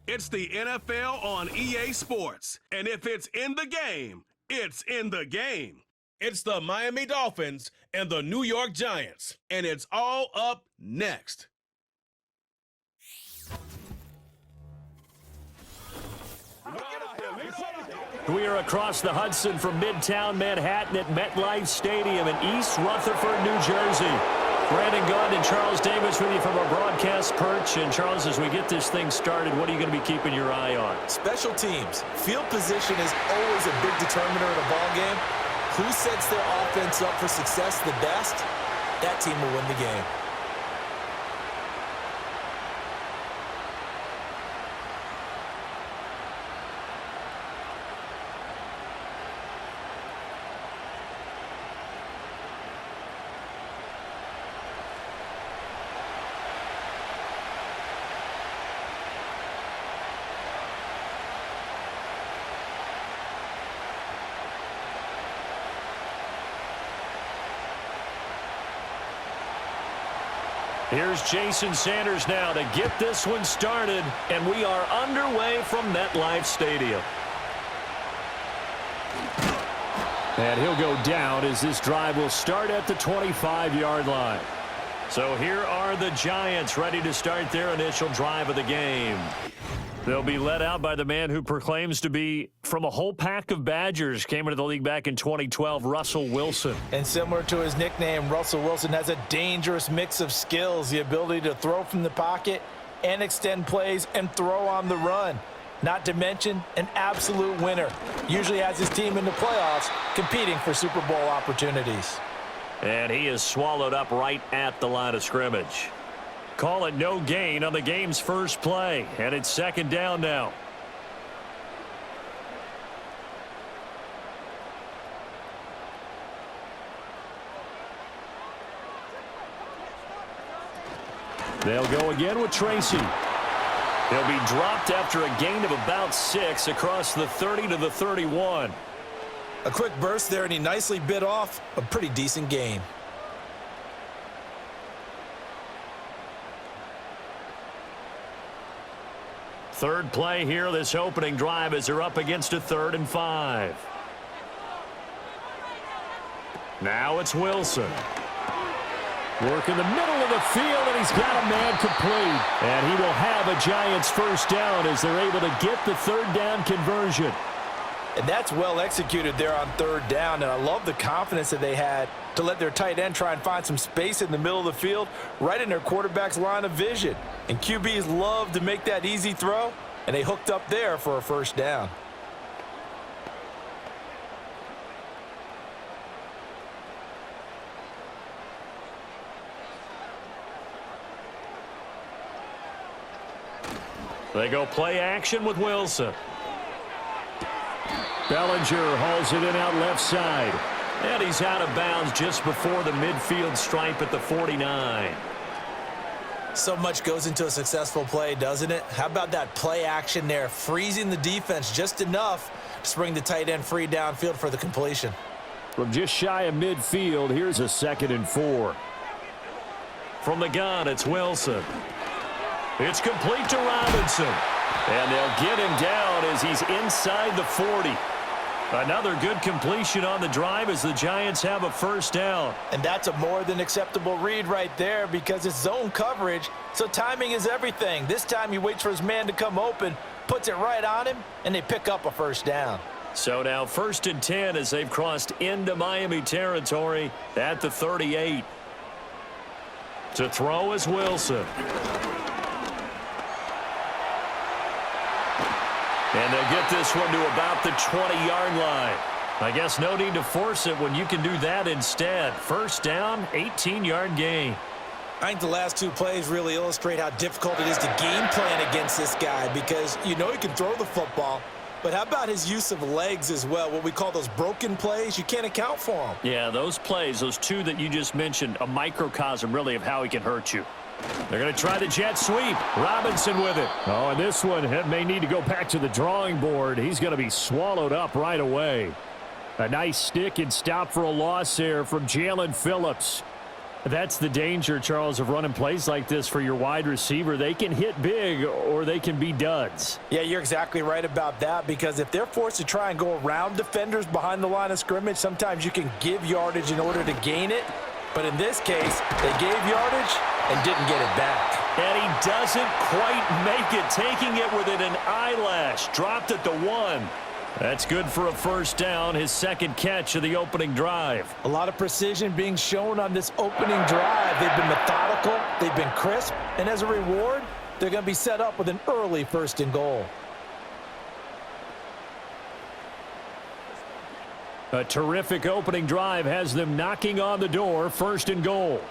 It's the NFL on EA Sports. And if it's in the game, it's in the game. It's the Miami Dolphins and the New York Giants. And it's all up next. We are across the Hudson from Midtown Manhattan at MetLife Stadium in East Rutherford, New Jersey. Brandon Gaughan and Charles Davis with you from our broadcast perch. And Charles, as we get this thing started, what are you going to be keeping your eye on? Special teams. Field position is always a big determiner in a ball game. Who sets their offense up for success the best, that team will win the game. Here's Jason Sanders now to get this one started, and we are underway from MetLife Stadium. And he'll go down as this drive will start at the 25-yard line. So here are the Giants ready to start their initial drive of the game. They'll be led out by the man who proclaims to be from a whole pack of Badgers. Came into the league back in 2012, Russell Wilson. And similar to his nickname, Russell Wilson has a dangerous mix of skills, the ability to throw from the pocket and extend plays and throw on the run. Not to mention an absolute winner. Usually has his team in the playoffs competing for Super Bowl opportunities. And he is swallowed up right at the line of scrimmage. Call it no gain on the game's first play, and it's second down now. They'll go again with Tracy. He'll be dropped after a gain of about 6 across the 30 to the 31. A quick burst there, and he nicely bit off a pretty decent gain. Third play here, this opening drive, as they're up against a 3rd and 5. Now it's Wilson. Work in the middle of the field, and he's got a man complete. And he will have a Giants first down as they're able to get the 3rd down conversion. And that's well executed there on 3rd down, and I love the confidence that they had to let their tight end try and find some space in the middle of the field, right in their quarterback's line of vision. And QBs love to make that easy throw, and they hooked up there for a first down. They go play action with Wilson. Bellinger hauls it in out left side. And he's out of bounds just before the midfield stripe at the 49. So much goes into a successful play, doesn't it? How about that play action there, freezing the defense just enough to bring the tight end free downfield for the completion. From just shy of midfield, here's a 2nd and 4. From the gun, it's Wilson. It's complete to Robinson. And they'll get him down as he's inside the 40. Another good completion on the drive as the Giants have a first down. And that's a more than acceptable read right there because it's zone coverage, so timing is everything. This time he waits for his man to come open, puts it right on him, and they pick up a first down. So now 1st and 10 as they've crossed into Miami territory at the 38. To throw is Wilson. And they'll get this one to about the 20-yard line. I guess no need to force it when you can do that instead. First down, 18-yard gain. I think the last 2 plays really illustrate how difficult it is to game plan against this guy because you know he can throw the football, but how about his use of legs as well, what we call those broken plays? You can't account for them. Yeah, those plays, those 2 that you just mentioned, a microcosm really of how he can hurt you. They're going to try the jet sweep. Robinson with it. Oh, and this one may need to go back to the drawing board. He's going to be swallowed up right away. A nice stick and stop for a loss there from Jalen Phillips. That's the danger, Charles, of running plays like this for your wide receiver. They can hit big or they can be duds. Yeah, you're exactly right about that, because if they're forced to try and go around defenders behind the line of scrimmage, sometimes you can give yardage in order to gain it. But in this case, they gave yardage and didn't get it back. And he doesn't quite make it, taking it within an eyelash. Dropped at the 1. That's good for a first down, his second catch of the opening drive. A lot of precision being shown on this opening drive. They've been methodical, they've been crisp, and as a reward, they're going to be set up with an early 1st and goal. A terrific opening drive has them knocking on the door, 1st and goal.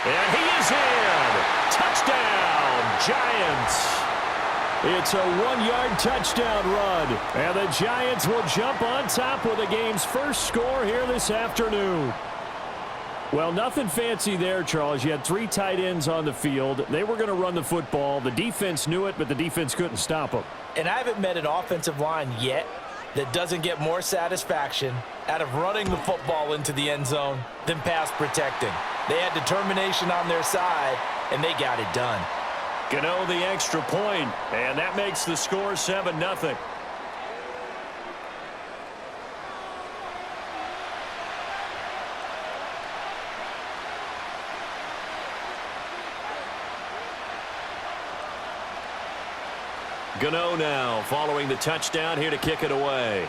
And he is in. Touchdown, Giants. It's a 1-yard touchdown run, and the Giants will jump on top with the game's first score here this afternoon. Well, nothing fancy there, Charles. You had 3 tight ends on the field. They were going to run the football. The defense knew it, but the defense couldn't stop them. And I haven't met an offensive line yet that doesn't get more satisfaction out of running the football into the end zone than pass protecting. They had determination on their side, and they got it done. Gano the extra point, and that makes the score 7-0. Gano now following the touchdown here to kick it away.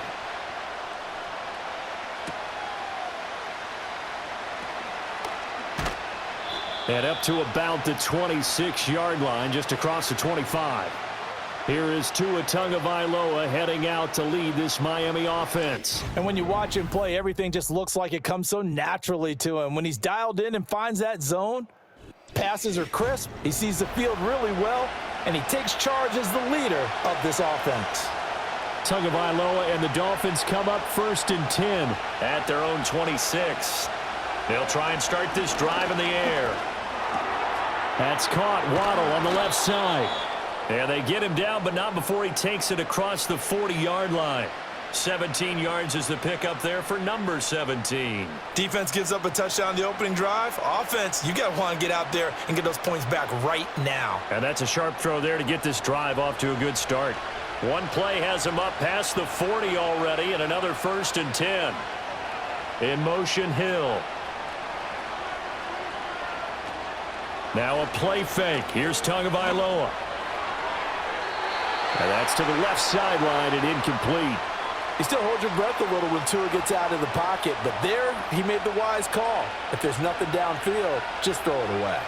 And up to about the 26-yard line, just across the 25. Here is Tua Tagovailoa heading out to lead this Miami offense. And when you watch him play, everything just looks like it comes so naturally to him. When he's dialed in and finds that zone, passes are crisp, he sees the field really well, and he takes charge as the leader of this offense. Tagovailoa and the Dolphins come up 1st and 10 at their own 26. They'll try and start this drive in the air. That's caught. Waddle on the left side. And they get him down, but not before he takes it across the 40-yard line. 17 yards is the pickup there for number 17. Defense gives up a touchdown the opening drive. Offense, you got to want to get out there and get those points back right now. And that's a sharp throw there to get this drive off to a good start. One play has him up past the 40 already, and another 1st and 10. In motion, Hill. Now a play fake. Here's Tagovailoa. And that's to the left sideline and incomplete. You still hold your breath a little when Tua gets out of the pocket, but there he made the wise call. If there's nothing downfield, just throw it away.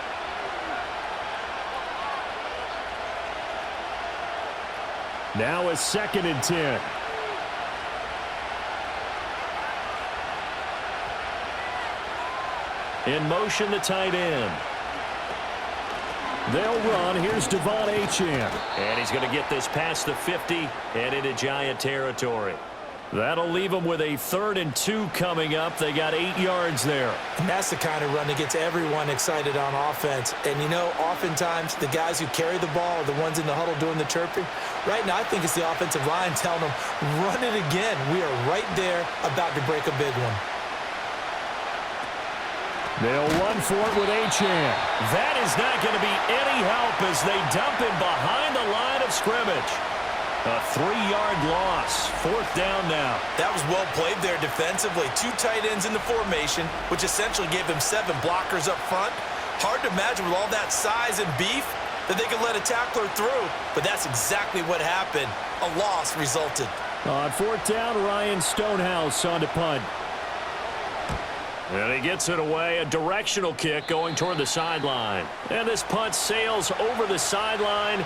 Now a 2nd and 10. In motion, the tight end. They'll run. Here's Devon Achane. And he's going to get this past the 50 and into Giant territory. That'll leave them with a 3rd and 2 coming up. They got 8 yards there. And that's the kind of run that gets everyone excited on offense. And, you know, oftentimes the guys who carry the ball are the ones in the huddle doing the chirping. Right now, I think it's the offensive line telling them, run it again. We are right there about to break a big one. They'll run for it with Achane. That is not going to be any help as they dump him behind the line of scrimmage. A 3-yard loss. 4th down now. That was well played there defensively. 2 tight ends in the formation, which essentially gave them 7 blockers up front. Hard to imagine with all that size and beef that they could let a tackler through, but that's exactly what happened. A loss resulted. On 4th down, Ryan Stonehouse on to punt. And he gets it away, a directional kick going toward the sideline. And this punt sails over the sideline,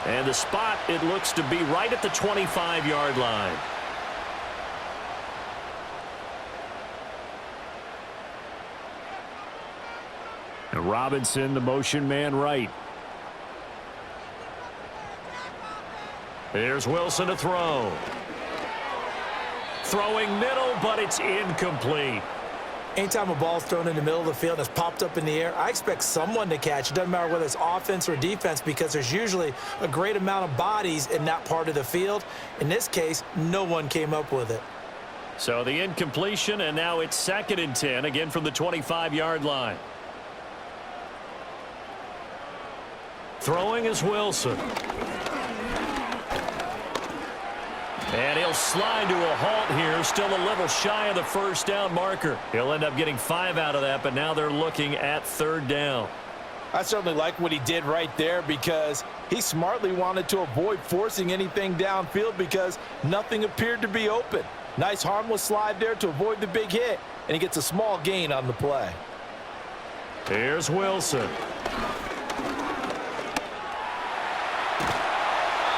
and the spot, it looks to be right at the 25-yard line. And Robinson, the motion man right. Here's Wilson to throw. Throwing middle, but it's incomplete. Anytime a ball's thrown in the middle of the field that's popped up in the air, I expect someone to catch. It doesn't matter whether it's offense or defense because there's usually a great amount of bodies in that part of the field. In this case, no one came up with it. So the incompletion, and now it's 2nd and 10, again from the 25-yard line. Throwing is Wilson. And he'll slide to a halt here, still a little shy of the first down marker. He'll end up getting 5 out of that, but now they're looking at 3rd down. I certainly like what he did right there because he smartly wanted to avoid forcing anything downfield because nothing appeared to be open. Nice harmless slide there to avoid the big hit, and he gets a small gain on the play. Here's Wilson.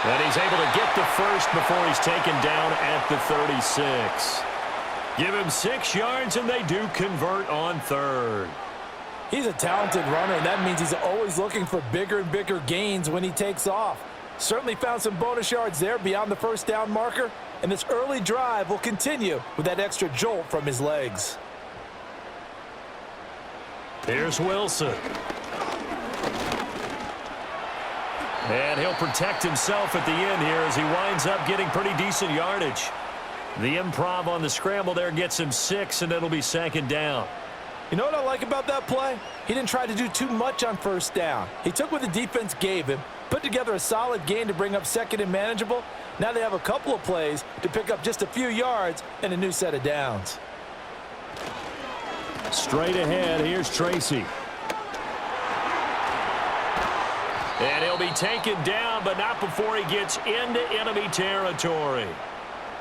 And he's able to get the first before he's taken down at the 36. Give him 6 yards, and they do convert on 3rd. He's a talented runner, and that means he's always looking for bigger and bigger gains when he takes off. Certainly found some bonus yards there beyond the first down marker, and this early drive will continue with that extra jolt from his legs. Here's Wilson. And he'll protect himself at the end here as he winds up getting pretty decent yardage. The improv on the scramble there gets him 6, and it'll be 2nd down. You know what I like about that play? He didn't try to do too much on first down. He took what the defense gave him, put together a solid gain to bring up 2nd and manageable. Now they have a couple of plays to pick up just a few yards and a new set of downs. Straight ahead, here's Tracy. And he'll be taken down, but not before he gets into enemy territory.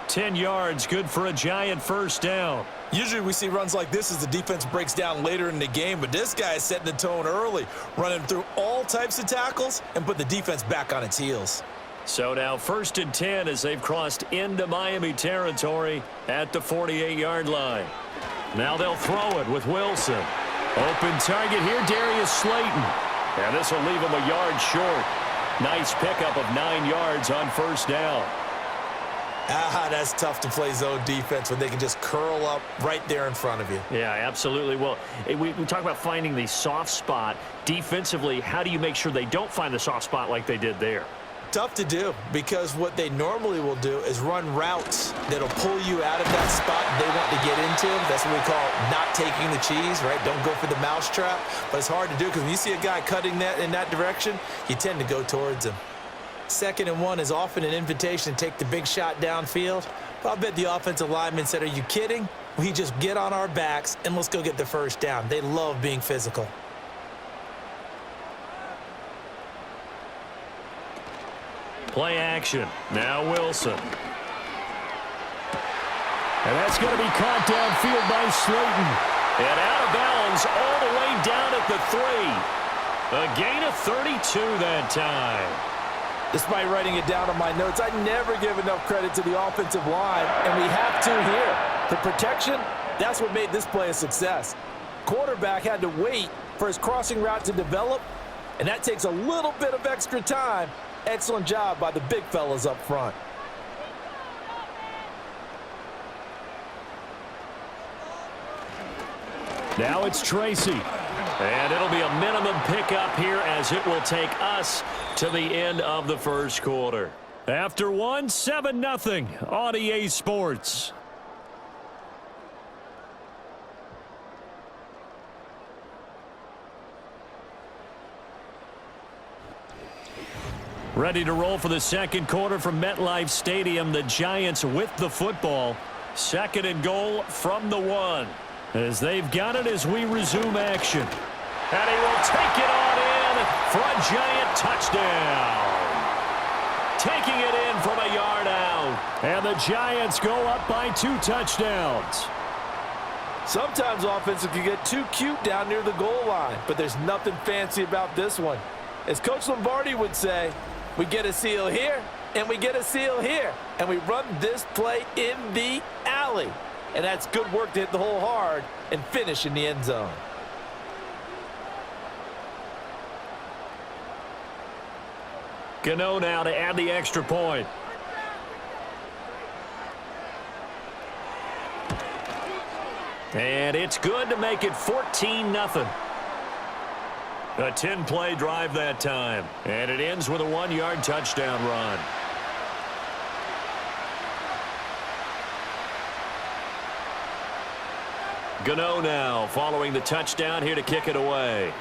10 yards, good for a Giant first down. Usually we see runs like this as the defense breaks down later in the game, but this guy is setting the tone early, running through all types of tackles and put the defense back on its heels. So now 1st and 10 as they've crossed into Miami territory at the 48-yard line. Now they'll throw it with Wilson. Open target here, Darius Slayton. And this will leave him a yard short. Nice pickup of 9 yards on first down. That's tough to play zone defense when they can just curl up right there in front of you. Yeah, absolutely. Well, we talk about finding the soft spot. Defensively, how do you make sure they don't find the soft spot like they did there? Tough to do because what they normally will do is run routes that'll pull you out of that spot they want to get into. That's what we call not taking the cheese, right? Don't go for the mousetrap. But it's hard to do because when you see a guy cutting that in that direction, you tend to go towards him. 2nd and 1 is often an invitation to take the big shot downfield. But I'll bet the offensive lineman said, are you kidding? We just get on our backs and let's go get the first down. They love being physical. Play action. Now Wilson. And that's going to be caught downfield by Slayton. And out of bounds all the way down at the 3. A gain of 32 that time. Despite writing it down on my notes, I never give enough credit to the offensive line, and we have to here. The protection, that's what made this play a success. Quarterback had to wait for his crossing route to develop, and that takes a little bit of extra time. Excellent job by the big fellas up front. Now it's Tracy. And it'll be a minimum pickup here as it will take us to the end of the first quarter. After 1, 7-0 on EA Sports. Ready to roll for the second quarter from MetLife Stadium. The Giants with the football. 2nd and goal from the 1. As they've got it as we resume action. And he will take it on in for a Giant touchdown. Taking it in from a yard out. And the Giants go up by 2 touchdowns. Sometimes offenses can get too cute down near the goal line, but there's nothing fancy about this one. As Coach Lombardi would say, we get a seal here, and we get a seal here, and we run this play in the alley. And that's good work to hit the hole hard and finish in the end zone. Gano now to add the extra point. And it's good to make it 14-0. A 10-play drive that time. And it ends with a 1-yard touchdown run. Gano now following the touchdown here to kick it away.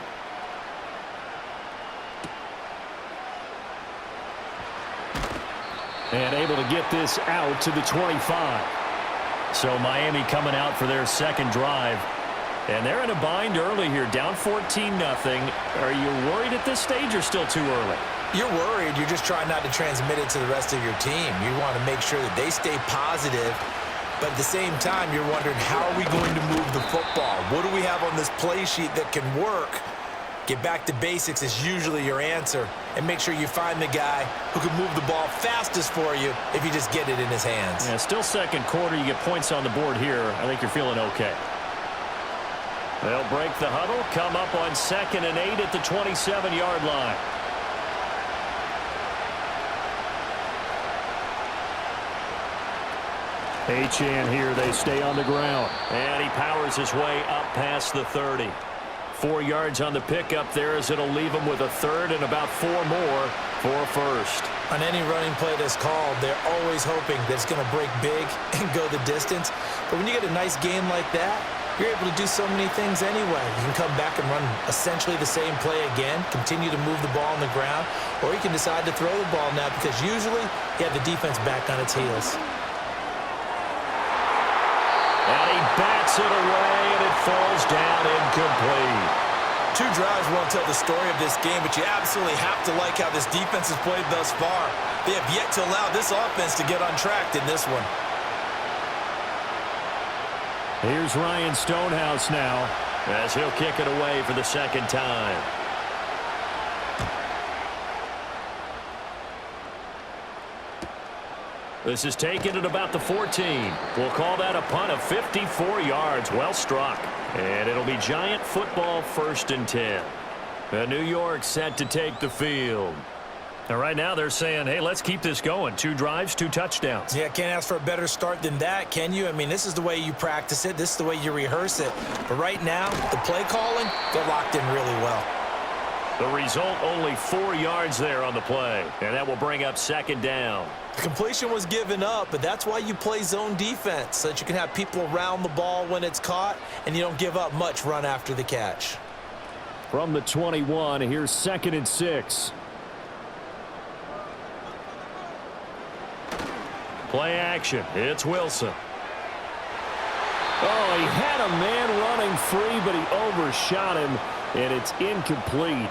And able to get this out to the 25. So Miami coming out for their second drive. And they're in a bind early here, down 14-0. Are you worried at this stage or still too early? You're worried. You're just trying not to transmit it to the rest of your team. You want to make sure that they stay positive. But at the same time, you're wondering, how are we going to move the football? What do we have on this play sheet that can work? Get back to basics is usually your answer. And make sure you find the guy who can move the ball fastest for you if you just get it in his hands. Yeah, still second quarter. You get points on the board here. I think you're feeling okay. They'll break the huddle, come up on 2nd and 8 at the 27-yard line. Achane here, they stay on the ground. And he powers his way up past the 30. 4 yards on the pickup there as it'll leave him with a third and about 4 more for a first. On any running play that's called, they're always hoping that it's going to break big and go the distance. But when you get a nice game like that, you're able to do so many things anyway. You can come back and run essentially the same play again, continue to move the ball on the ground, or you can decide to throw the ball now because usually you have the defense back on its heels. And he bats it away, and it falls down incomplete. 2 drives won't tell the story of this game, but you absolutely have to like how this defense has played thus far. They have yet to allow this offense to get on track in this one. Here's Ryan Stonehouse now as he'll kick it away for the second time. This is taken at about the 14. We'll call that a punt of 54 yards. Well struck. And it'll be Giant football 1st and 10. New York set to take the field. And right now they're saying, hey, let's keep this going. 2 drives, 2 touchdowns. Yeah, can't ask for a better start than that, can you? I mean, this is the way you practice it. This is the way you rehearse it. But right now, the play calling, they're locked in really well. The result, only 4 yards there on the play. And that will bring up 2nd down. The completion was given up, but that's why you play zone defense, so that you can have people around the ball when it's caught, and you don't give up much run after the catch. From the 21, here's 2nd and 6. Play action. It's Wilson. Oh, he had a man running free, but he overshot him, and it's incomplete.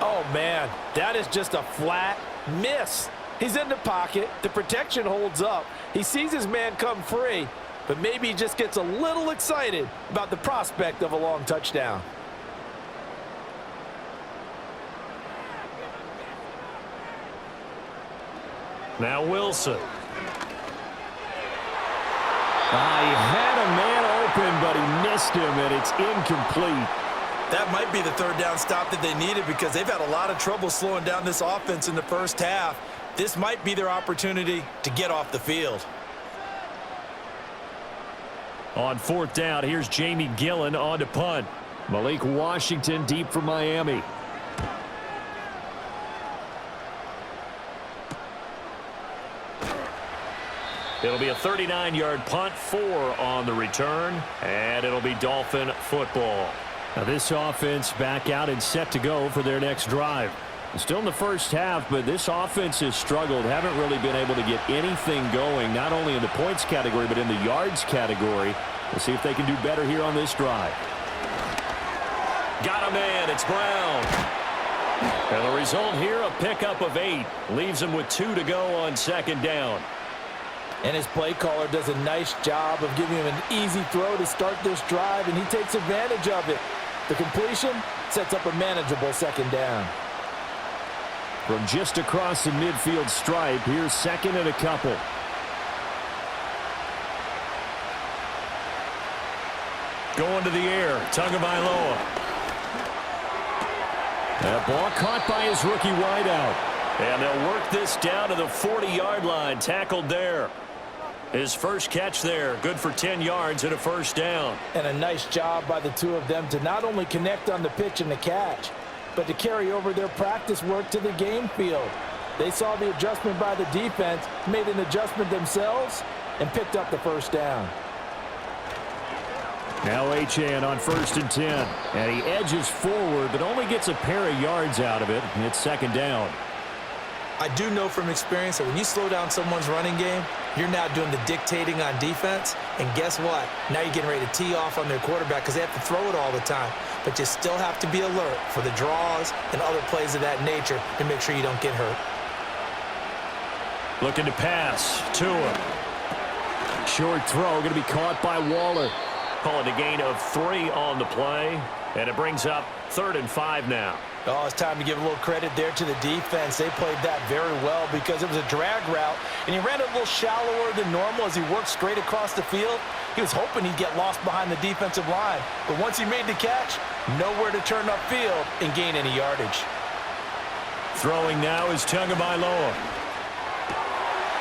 Oh, man, that is just a flat miss. He's in the pocket. The protection holds up. He sees his man come free, but maybe he just gets a little excited about the prospect of a long touchdown. Now Wilson. He had a man open, but he missed him, and it's incomplete. That might be the 3rd down stop that they needed because they've had a lot of trouble slowing down this offense in the first half. This might be their opportunity to get off the field. On 4th down, here's Jamie Gillen on to punt. Malik Washington deep for Miami. It'll be a 39-yard punt, 4 on the return, and it'll be Dolphin football. Now this offense back out and set to go for their next drive. Still in the first half, but this offense has struggled. Haven't really been able to get anything going, not only in the points category, but in the yards category. We'll see if they can do better here on this drive. Got a man. It's Brown. And the result here, a pickup of 8. Leaves him with 2 to go on 2nd down. And his play caller does a nice job of giving him an easy throw to start this drive, and he takes advantage of it. The completion sets up a manageable 2nd down. From just across the midfield stripe, here's 2nd and a couple. Going to the air, Tagovailoa. That ball caught by his rookie wideout. And they'll work this down to the 40-yard line, tackled there. His first catch there, good for 10 yards and a 1st down. And a nice job by the 2 of them to not only connect on the pitch and the catch, but to carry over their practice work to the game field. They saw the adjustment by the defense, made an adjustment themselves, and picked up the 1st down. Now Achane on 1st and 10. And he edges forward, but only gets a pair of yards out of it. And it's 2nd down. I do know from experience that when you slow down someone's running game, you're now doing the dictating on defense. And guess what? Now you're getting ready to tee off on their quarterback because they have to throw it all the time. But you still have to be alert for the draws and other plays of that nature to make sure you don't get hurt. Looking to pass. Tua. Short throw going to be caught by Waller. Calling a gain of 3 on the play. And it brings up 3rd and 5 now. Oh, it's time to give a little credit there to the defense. They played that very well because it was a drag route, and he ran it a little shallower than normal as he worked straight across the field. He was hoping he'd get lost behind the defensive line, but once he made the catch, nowhere to turn upfield and gain any yardage. Throwing now is Tagovailoa.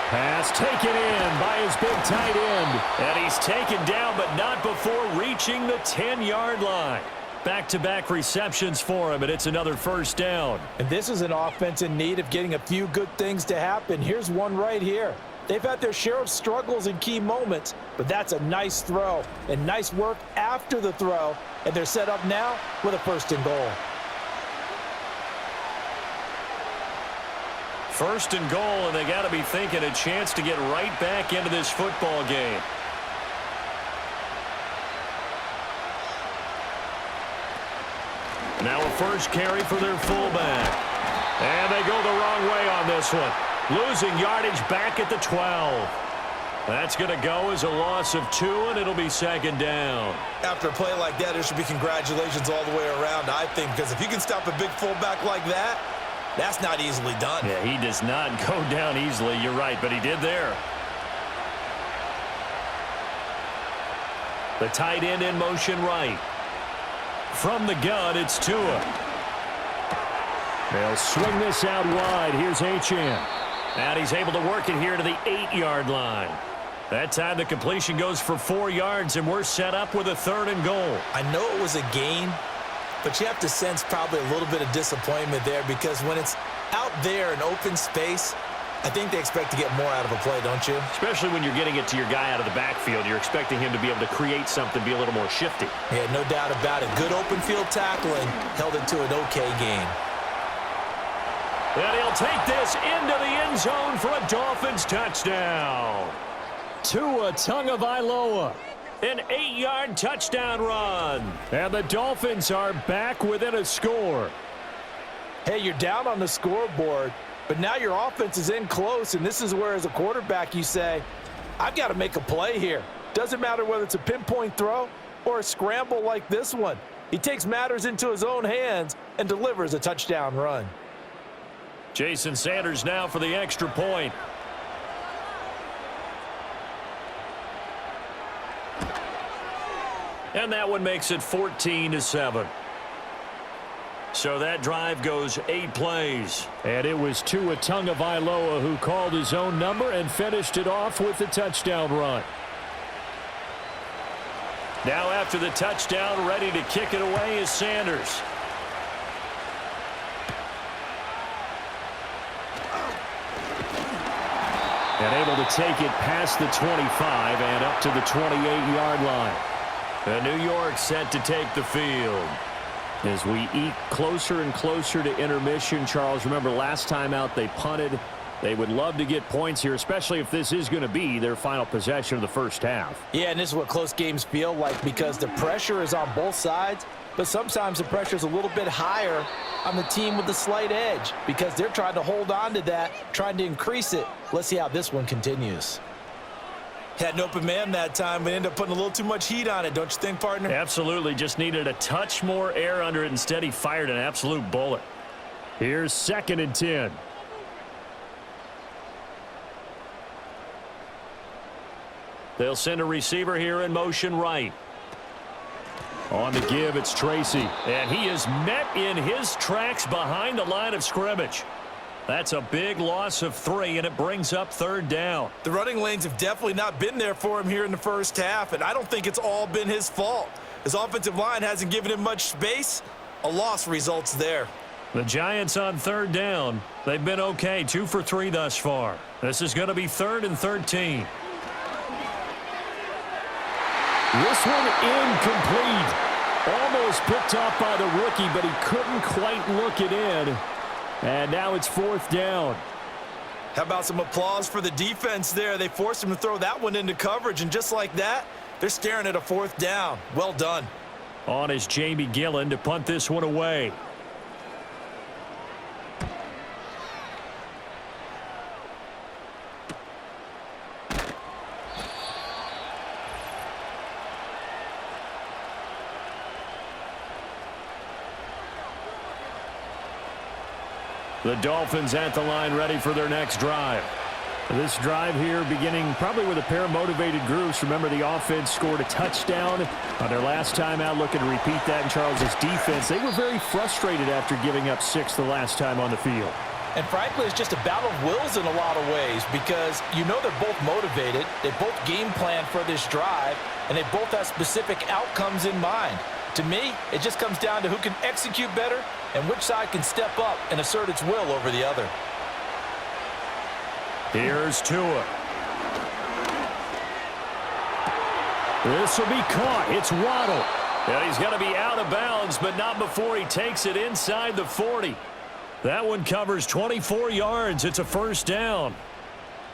Pass taken in by his big tight end. And he's taken down, but not before reaching the 10-yard line. Back-to-back receptions for him, and it's another 1st down. And this is an offense in need of getting a few good things to happen. Here's one right here. They've had their share of struggles in key moments, but that's a nice throw and nice work after the throw, and they're set up now with a 1st and goal. 1st and goal, and they got to be thinking a chance to get right back into this football game. Now a 1st carry for their fullback. And they go the wrong way on this one. Losing yardage back at the 12. That's going to go as a loss of 2, and it'll be 2nd down. After a play like that, there should be congratulations all the way around, I think, because if you can stop a big fullback like that, that's not easily done. Yeah, he does not go down easily. You're right, but he did there. The tight end in motion right. From the gun, it's Tua. They'll swing this out wide. Here's Achane. And he's able to work it here to the 8-yard line. That time the completion goes for 4 yards, and we're set up with a 3rd and goal. I know it was a gain, but you have to sense probably a little bit of disappointment there because when it's out there in open space, I think they expect to get more out of a play, don't you? Especially when you're getting it to your guy out of the backfield. You're expecting him to be able to create something, be a little more shifty. Yeah, no doubt about it. Good open field tackling held it to an okay gain. And he'll take this into the end zone for a Dolphins touchdown. Tua Tagovailoa. An 8-yard touchdown run. And the Dolphins are back within a score. Hey, you're down on the scoreboard, but now your offense is in close, and this is where, as a quarterback, you say, I've got to make a play here. Doesn't matter whether it's a pinpoint throw or a scramble like this one. He takes matters into his own hands and delivers a touchdown run. Jason Sanders now for the extra point. And that one makes it 14-7. So that drive goes 8 plays. And it was Tua Tagovailoa who called his own number and finished it off with the touchdown run. Now after the touchdown, ready to kick it away is Sanders. And able to take it past the 25 and up to the 28-yard line. And New York set to take the field. As we eke closer and closer to intermission, Charles, remember last time out they punted. They would love to get points here, especially if this is going to be their final possession of the first half. Yeah, and this is what close games feel like because the pressure is on both sides, but sometimes the pressure is a little bit higher on the team with the slight edge because they're trying to hold on to that, trying to increase it. Let's see how this one continues. Had an open man that time, but ended up putting a little too much heat on it, don't you think, partner? Absolutely. Just needed a touch more air under it. Instead, he fired an absolute bullet. Here's 2nd and 10. They'll send a receiver here in motion right. On the give, it's Tracy. And he is met in his tracks behind the line of scrimmage. That's a big loss of 3, and it brings up 3rd down. The running lanes have definitely not been there for him here in the first half, and I don't think it's all been his fault. His offensive line hasn't given him much space. A loss results there. The Giants on 3rd down. They've been okay, 2 for 3 thus far. This is going to be 3rd and 13. This one incomplete. Almost picked off by the rookie, but he couldn't quite look it in. And now it's 4th down. How about some applause for the defense there? They forced him to throw that one into coverage, and just like that, they're staring at a 4th down. Well done. On is Jamie Gillen to punt this one away. The Dolphins at the line ready for their next drive. This drive here beginning probably with a pair of motivated groups. Remember, the offense scored a touchdown on their last time out, looking to repeat that in Charles's defense. They were very frustrated after giving up 6 the last time on the field. And frankly, it's just a battle of wills in a lot of ways because you know they're both motivated, they both game plan for this drive, and they both have specific outcomes in mind. To me, it just comes down to who can execute better and which side can step up and assert its will over the other. Here's Tua. This will be caught. It's Waddle. And he's going to be out of bounds, but not before he takes it inside the 40. That one covers 24 yards. It's a 1st down.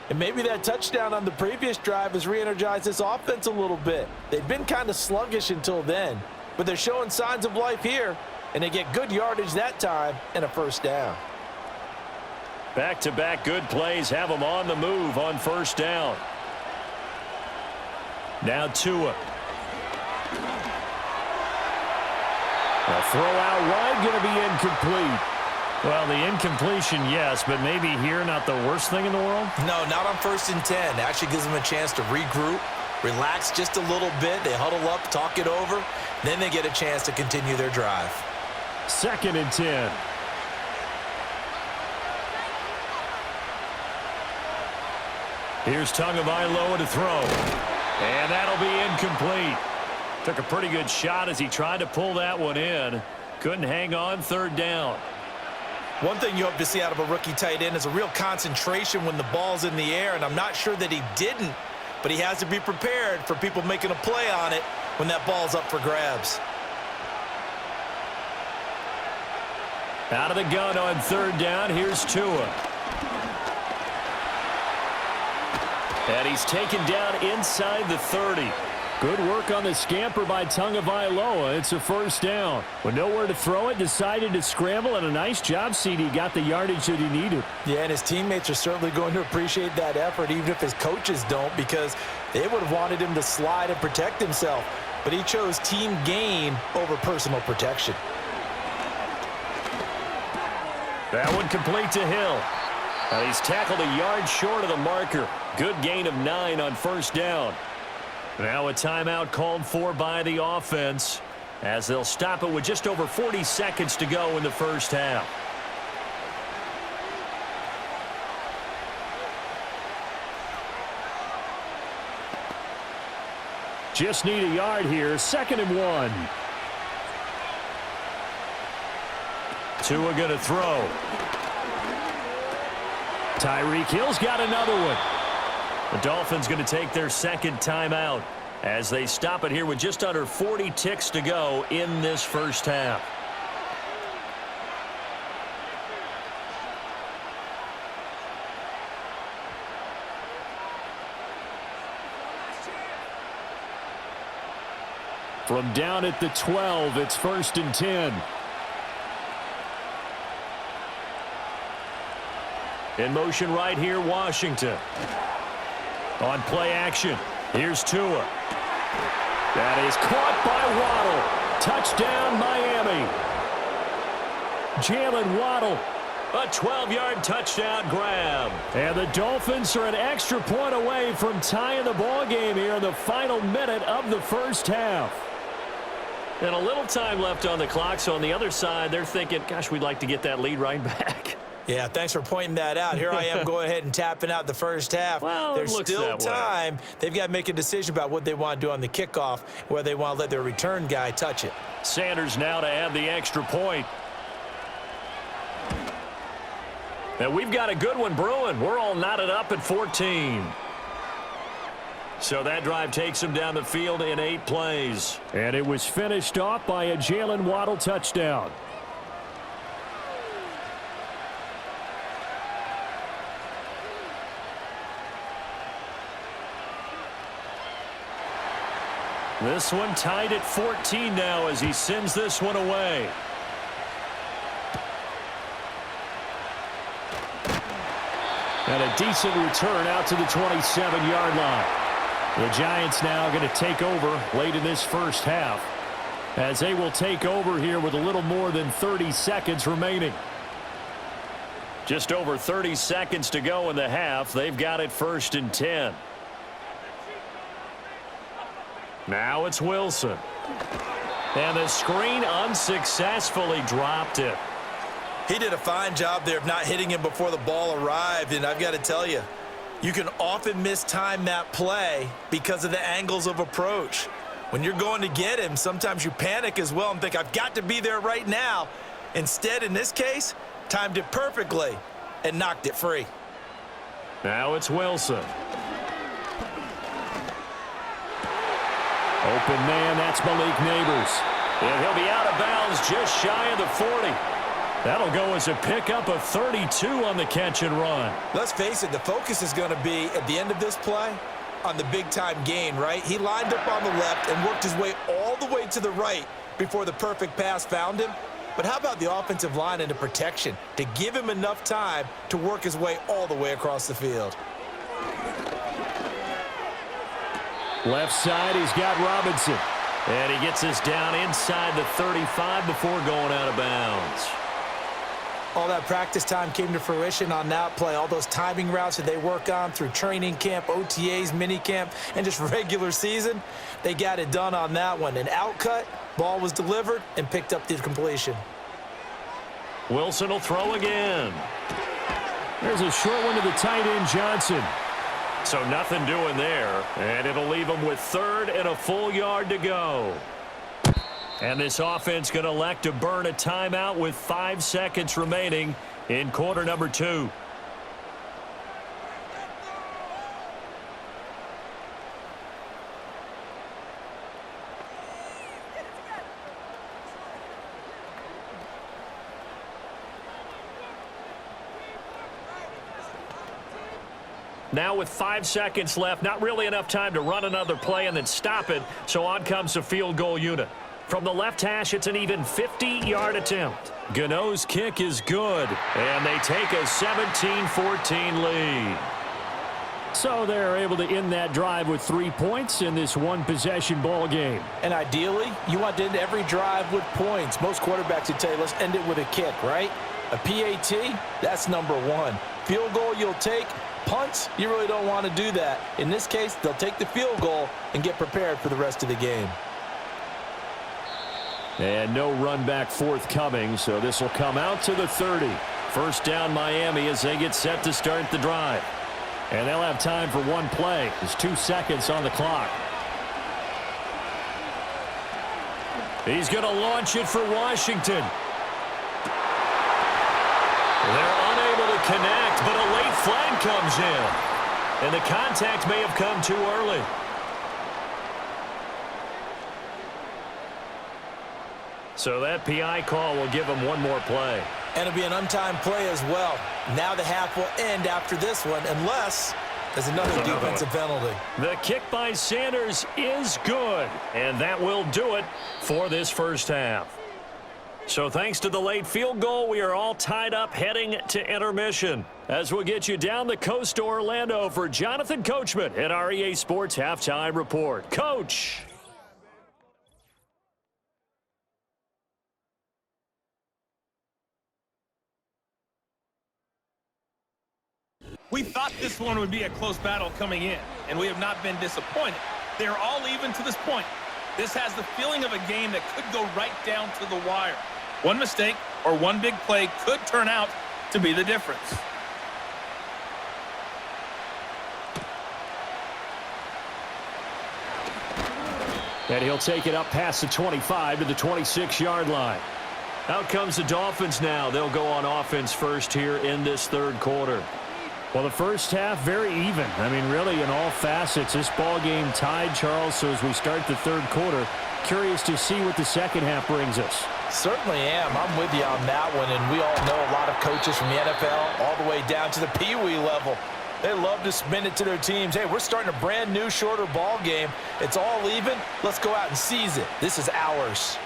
And maybe that touchdown on the previous drive has re-energized this offense a little bit. They've been kind of sluggish until then, but they're showing signs of life here, and they get good yardage that time and a 1st down. Back-to-back good plays have them on the move on 1st down. Now Tua. A throw out wide, going to be incomplete. Well, the incompletion, yes, but maybe here not the worst thing in the world? No, not on 1st and 10. It actually gives them a chance to regroup, relax just a little bit. They huddle up, talk it over. Then they get a chance to continue their drive. 2nd and 10. Here's Tagovailoa to throw. And that'll be incomplete. Took a pretty good shot as he tried to pull that one in. Couldn't hang on. 3rd down. One thing you hope to see out of a rookie tight end is a real concentration when the ball's in the air, and I'm not sure that he didn't, but he has to be prepared for people making a play on it when that ball's up for grabs. Out of the gun on 3rd down. Here's Tua. And he's taken down inside the 30. Good work on the scamper by Tagovailoa. It's a 1st down. With nowhere to throw it, decided to scramble, and a nice job, CD. Got the yardage that he needed. Yeah, and his teammates are certainly going to appreciate that effort, even if his coaches don't, because they would have wanted him to slide and protect himself. But he chose team gain over personal protection. That one complete to Hill. And he's tackled a yard short of the marker. Good gain of 9 on 1st down. Now a timeout called for by the offense as they'll stop it with just over 40 seconds to go in the 1st half. Just need a yard here. 2nd and 1. Tua going to throw. Tyreek Hill's got another one. The Dolphins going to take their 2nd timeout as they stop it here with just under 40 ticks to go in this 1st half. From down at the 12, it's 1st and 10. In motion right here, Washington. On play action, here's Tua. That is caught by Waddle. Touchdown, Miami. Jalen Waddle, a 12-yard touchdown grab. And the Dolphins are an extra point away from tying the ball game here in the final minute of the 1st half. And a little time left on the clock, so on the other side, they're thinking, gosh, we'd like to get that lead right back. Yeah, thanks for pointing that out. Here I am going ahead and tapping out the 1st half. Well, there's still time. They've got to make a decision about what they want to do on the kickoff, whether they want to let their return guy touch it. Sanders now to add the extra point. And we've got a good one brewing. We're all knotted up at 14. So that drive takes him down the field in 8 plays. And it was finished off by a Jalen Waddle touchdown. This one tied at 14 now as he sends this one away. And a decent return out to the 27-yard line. The Giants now going to take over late in this first half, as they will take over here with a little more than 30 seconds remaining. Just over 30 seconds to go in the half. They've got it 1st and 10. Now it's Wilson. And the screen unsuccessfully dropped it. He did a fine job there of not hitting him before the ball arrived, and I've got to tell you, you can often mistime that play because of the angles of approach. When you're going to get him, sometimes you panic as well and think, I've got to be there right now. Instead, in this case, timed it perfectly and knocked it free. Now it's Wilson. Open man, that's Malik Neighbors. And he'll be out of bounds just shy of the 40. That'll go as a pickup of 32 on the catch and run. Let's face it, the focus is going to be, at the end of this play, on the big-time gain, right? He lined up on the left and worked his way all the way to the right before the perfect pass found him. But how about the offensive line and the protection to give him enough time to work his way all the way across the field? Left side, he's got Robinson. And he gets this down inside the 35 before going out of bounds. All that practice time came to fruition on that play. All those timing routes that they work on through training camp, OTAs, minicamp, and just regular season, they got it done on that one. An outcut, ball was delivered, and picked up the completion. Wilson will throw again. There's a short one to the tight end, Johnson. So nothing doing there, and it'll leave them with 3rd and a full yard to go. And this offense going to elect to burn a timeout with 5 seconds remaining in quarter number 2. Now with 5 seconds left, not really enough time to run another play and then stop it, so on comes the field goal unit. From the left hash, it's an even 50-yard attempt. Gano's kick is good, and they take a 17-14 lead. So they're able to end that drive with 3 points in this one-possession ball game. And ideally, you want to end every drive with points. Most quarterbacks would tell you, let's end it with a kick, right? A PAT, that's number 1. Field goal you'll take. Punts, you really don't want to do that. In this case, they'll take the field goal and get prepared for the rest of the game. And no run back forthcoming, so this will come out to the 30. First down Miami as they get set to start the drive. And they'll have time for one play. There's 2 seconds on the clock. He's going to launch it for Washington. They're unable to connect, but a late flag comes in. And the contact may have come too early. So that PI call will give him one more play. And it'll be an untimed play as well. Now the half will end after this one, unless there's another defensive penalty. The kick by Sanders is good, and that will do it for this first half. So thanks to the late field goal, we are all tied up heading to intermission. As we'll get you down the coast to Orlando for Jonathan Coachman at our EA Sports Halftime Report. Coach. We thought this one would be a close battle coming in, and we have not been disappointed. They're all even to this point. This has the feeling of a game that could go right down to the wire. One mistake or one big play could turn out to be the difference. And he'll take it up past the 25 to the 26-yard line. Out comes the Dolphins now. They'll go on offense first here in this third quarter. Well, the first half, very even. I mean, really, in all facets, this ball game tied, Charles. So as we start the third quarter, curious to see what the second half brings us. Certainly am. I'm with you on that one. And we all know a lot of coaches from the NFL all the way down to the Pee Wee level. They love to spin it to their teams. Hey, we're starting a brand new, shorter ball game. It's all even. Let's go out and seize it. This is ours.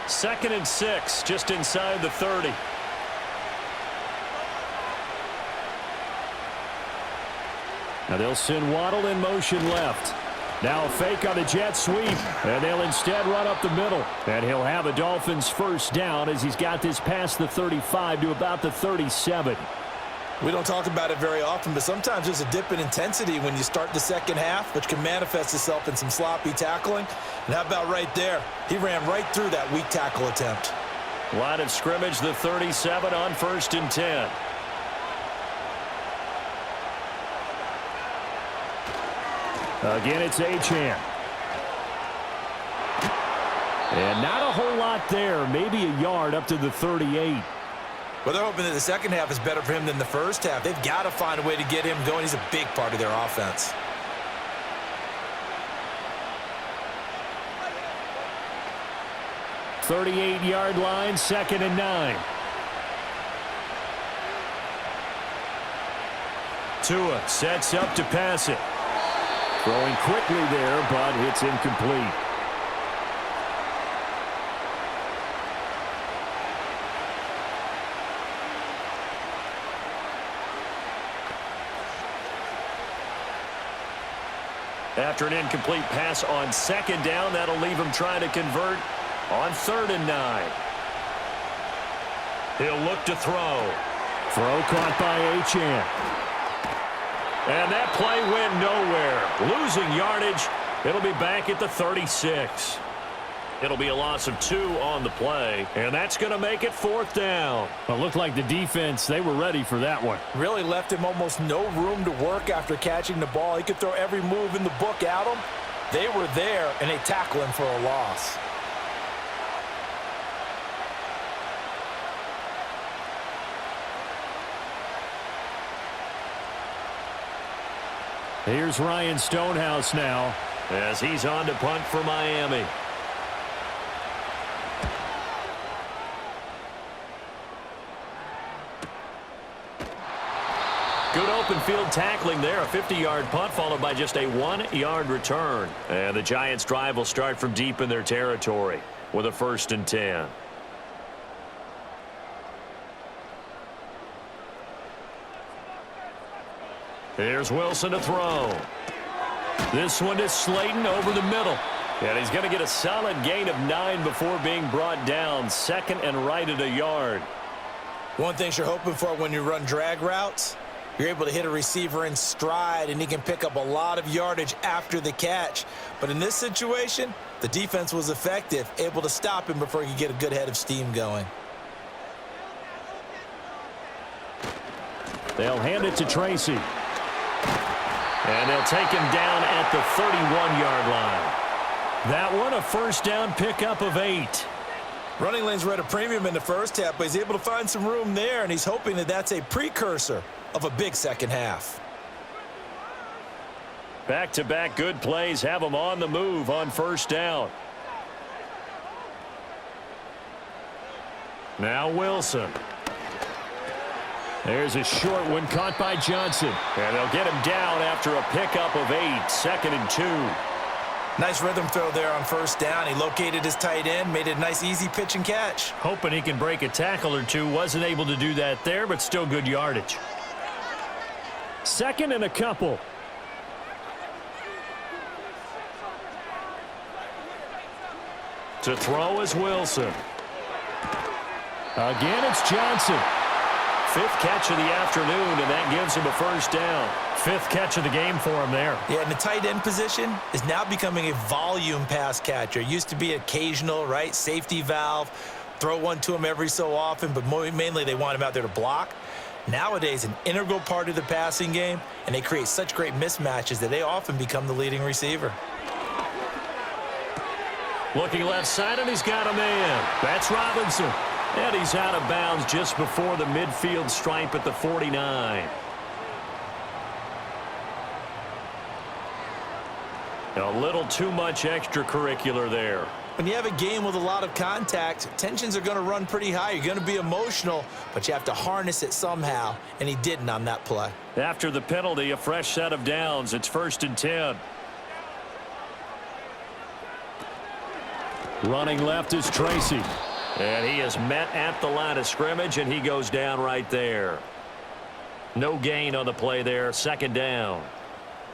Second and 6, just inside the 30. Now they'll send Waddle in motion left. Now a fake on a jet sweep, and they'll instead run up the middle. And he'll have a Dolphins first down as he's got this past the 35 to about the 37. We don't talk about it very often, but sometimes there's a dip in intensity when you start the second half, which can manifest itself in some sloppy tackling. And how about right there? He ran right through that weak tackle attempt. Line of scrimmage, the 37 on 1st and 10. Again, it's Achane. And not a whole lot there. Maybe a yard up to the 38. Well, they're hoping that the second half is better for him than the first half. They've got to find a way to get him going. He's a big part of their offense. .38-yard line, 2nd and 9. Tua sets up to pass it. Throwing quickly there, but it's incomplete. After an incomplete pass on 2nd down, that'll leave him trying to convert on 3rd and 9. He'll look to throw. Throw caught by Achane. And that play went nowhere. Losing yardage. It'll be back at the 36. It'll be a loss of 2 on the play, and that's going to make it 4th down. Well, it looked like the defense, they were ready for that one. Really left him almost no room to work after catching the ball. He could throw every move in the book at him. They were there, and they tackle him for a loss. Here's Ryan Stonehouse now as he's on to punt for Miami. Good open field tackling there. A 50-yard punt followed by just a 1-yard return. And the Giants' drive will start from deep in their territory with a 1st and 10. Here's Wilson to throw. This one is Slayton over the middle. And he's going to get a solid gain of 9 before being brought down. 2nd and right at a yard. One thing you're hoping for when you run drag routes, you're able to hit a receiver in stride, and he can pick up a lot of yardage after the catch. But in this situation, the defense was effective, able to stop him before he could get a good head of steam going. They'll hand it to Tracy. And they'll take him down at the 31-yard line. That one, a 1st down pickup of 8. Running lanes were at a premium in the first half, but he's able to find some room there, and he's hoping that that's a precursor of a big second half. Back-to-back good plays have him on the move on 1st down. Now Wilson. There's a short one caught by Johnson. And they'll get him down after a pickup of 8. 2nd and 2. Nice rhythm throw there on 1st down. He located his tight end, made it a nice easy pitch and catch. Hoping he can break a tackle or two. Wasn't able to do that there, but still good yardage. 2nd and a couple. To throw is Wilson. Again, it's Johnson. 5th catch of the afternoon, and that gives him a 1st down. 5th catch of the game for him there. Yeah, and the tight end position is now becoming a volume pass catcher. Used to be occasional, right? Safety valve. Throw one to him every so often, but mainly they want him out there to block. Nowadays, an integral part of the passing game, and they create such great mismatches that they often become the leading receiver. Looking left side, and he's got a man. That's Robinson. And he's out of bounds just before the midfield stripe at the 49. A little too much extracurricular there. When you have a game with a lot of contact, tensions are going to run pretty high. You're going to be emotional, but you have to harness it somehow, and he didn't on that play. After the penalty, a fresh set of downs. It's 1st and 10. Running left is Tracy. And he is met at the line of scrimmage, and he goes down right there. No gain on the play there. 2nd down.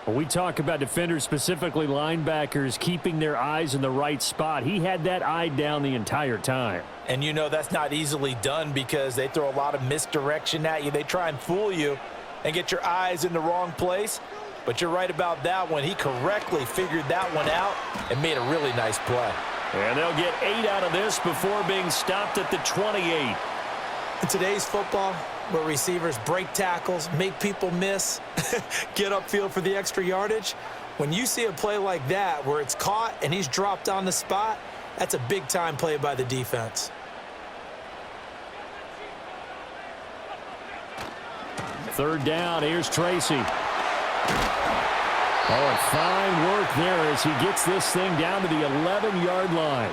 When we talk about defenders, specifically linebackers, keeping their eyes in the right spot, he had that eye down the entire time. And you know that's not easily done because they throw a lot of misdirection at you. They try and fool you and get your eyes in the wrong place. But you're right about that one. He correctly figured that one out and made a really nice play. And they'll get 8 out of this before being stopped at the 28. In today's football, where receivers break tackles, make people miss, get upfield for the extra yardage, when you see a play like that where it's caught and he's dropped on the spot, that's a big-time play by the defense. Third down, here's Tracy. Oh, and fine work there as he gets this thing down to the 11-yard line.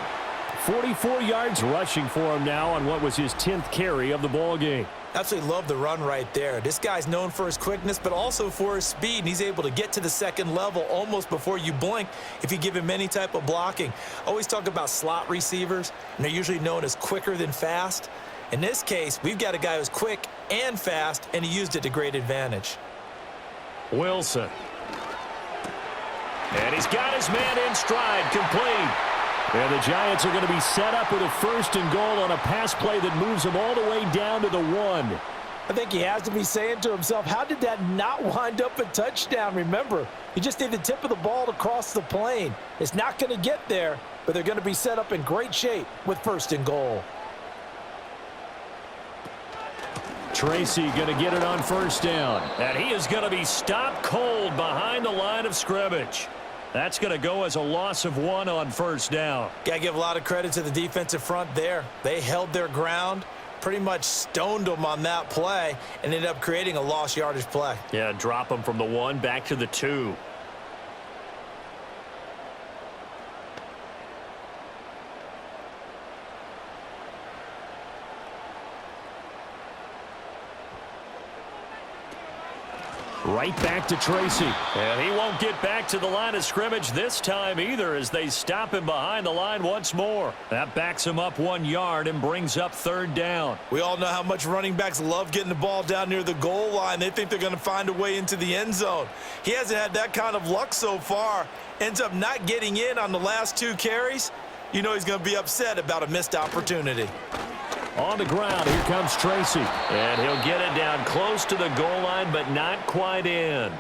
44 yards rushing for him now on what was his 10th carry of the ball game. Absolutely love the run right there. This guy's known for his quickness, but also for his speed, and he's able to get to the second level almost before you blink if you give him any type of blocking. Always talk about slot receivers, and they're usually known as quicker than fast. In this case, we've got a guy who's quick and fast, and he used it to great advantage. Wilson. And he's got his man in stride, complete. And the Giants are going to be set up with a 1st and goal on a pass play that moves them all the way down to the 1. I think he has to be saying to himself, how did that not wind up a touchdown? Remember, you just need the tip of the ball to cross the plane. It's not going to get there, but they're going to be set up in great shape with 1st and goal. Tracy going to get it on 1st down. And he is going to be stopped cold behind the line of scrimmage. That's going to go as a loss of 1 on 1st down. Got to give a lot of credit to the defensive front there. They held their ground, pretty much stoned them on that play, and ended up creating a lost yardage play. Yeah, drop them from the 1 back to the 2. Right back to Tracy. And he won't get back to the line of scrimmage this time either as they stop him behind the line once more. That backs him up 1 yard and brings up 3rd down. We all know how much running backs love getting the ball down near the goal line. They think they're going to find a way into the end zone. He hasn't had that kind of luck so far. Ends up not getting in on the last 2 carries. You know he's going to be upset about a missed opportunity. On the ground, here comes Tracy. And he'll get it down close to the goal line, but not quite in.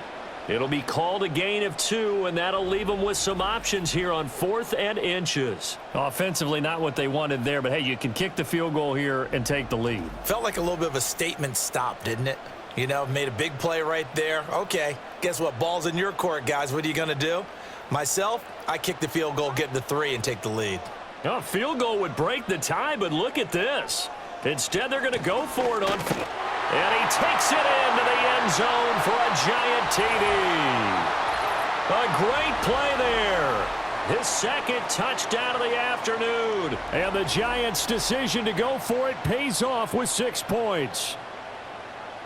It'll be called a gain of 2, and that'll leave them with some options here on 4th and inches. Offensively, not what they wanted there, but hey, you can kick the field goal here and take the lead. Felt like a little bit of a statement stop, didn't it? You know, made a big play right there. Okay, guess what? Ball's in your court, guys. What are you going to do? Myself, I kick the field goal, get the 3, and take the lead. A field goal would break the tie, but look at this. Instead, they're going to go for it on. And he takes it into the end zone for a giant TD. A great play there. His 2nd touchdown of the afternoon. And the Giants' decision to go for it pays off with 6 points.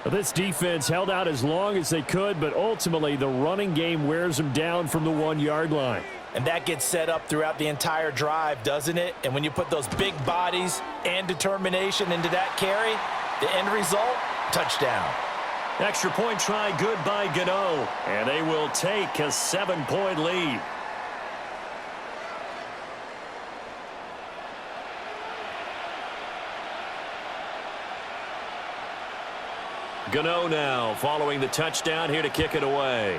This defense held out as long as they could, but ultimately the running game wears them down from the 1-yard line. And that gets set up throughout the entire drive, doesn't it? And when you put those big bodies and determination into that carry, the end result, touchdown. Extra point try good by Gano. And they will take a 7-point lead. Gano now following the touchdown here to kick it away.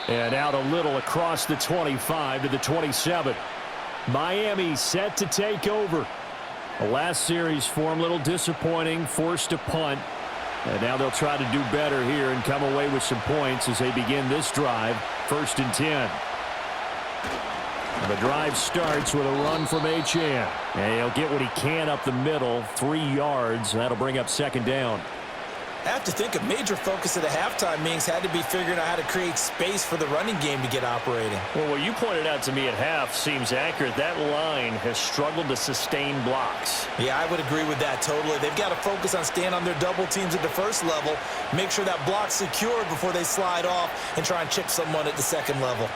And out a little across the 25 to the 27. Miami set to take over. The last series for them, a little disappointing, forced to punt. And now they'll try to do better here and come away with some points as they begin this drive, 1st and 10. The drive starts with a run from Achane. And he'll get what he can up the middle, 3 yards. That'll bring up second down. I have to think a major focus of the halftime meetings had to be figuring out how to create space for the running game to get operating. Well, what you pointed out to me at half seems accurate. That line has struggled to sustain blocks. Yeah, I would agree with that totally. They've got to focus on staying on their double teams at the first level, make sure that block's secured before they slide off and try and chip someone at the second level.